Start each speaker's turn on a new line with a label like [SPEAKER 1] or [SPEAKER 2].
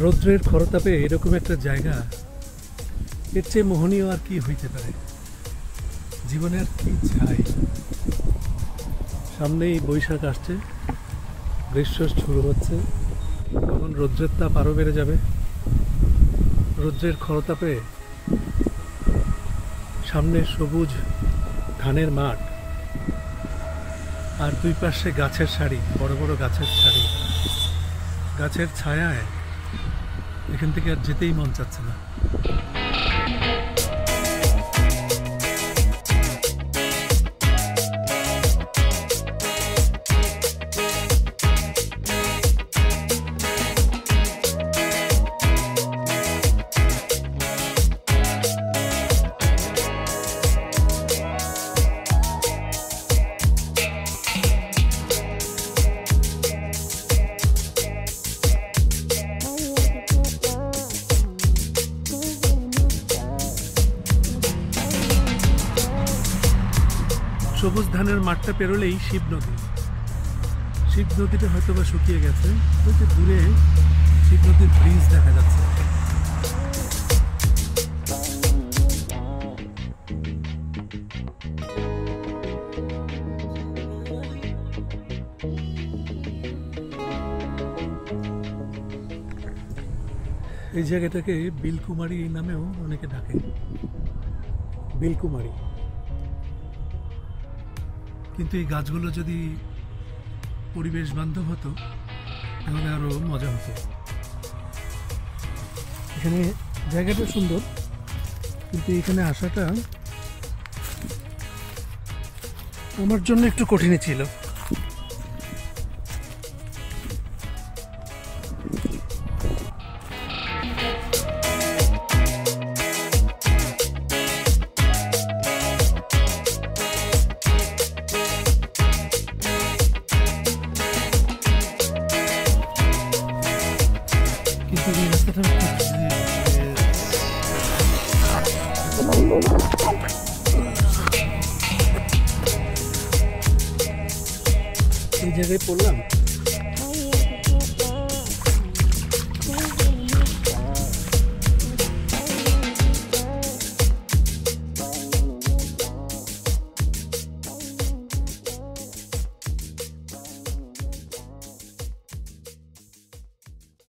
[SPEAKER 1] রৌদ্রের খরতাপে এরকম একটা জায়গা, এর চেয়ে মোহনীয় আর কি হইতে পারে? জীবনে আর কি চাই? সামনেই বৈশাখ আসছে, গ্রীষ্ম শুরু হচ্ছে, তখন রৌদ্রের তাপ আরও বেড়ে যাবে। রৌদ্রের খরতাপে সামনে সবুজ ধানের মাঠ, আর দুই পাশে গাছের সারি, বড় বড় গাছের সারি, গাছের ছায়ায় এখান থেকে আর যেতেই মন চাচ্ছে না। সবুজ ধানের মাঠটা পেরোলেই শিব নদী। শিব নদীটা হয়তো বা শুকিয়ে গেছে, ওই যে দূরে শিব নদীর ব্রিজ দেখা যাচ্ছে। এই জায়গাটাকে বিলকুমারী নামেও অনেকে ডাকে, বিলকুমারী। কিন্তু এই গাছগুলো যদি পরিবেশ বান্ধব হতো তাহলে আরো মজা হতো। এখানে জায়গাটা সুন্দর, কিন্তু এখানে আসাটা আমার জন্য একটু কঠিন ছিল। এই জায়গায় পড়লাম।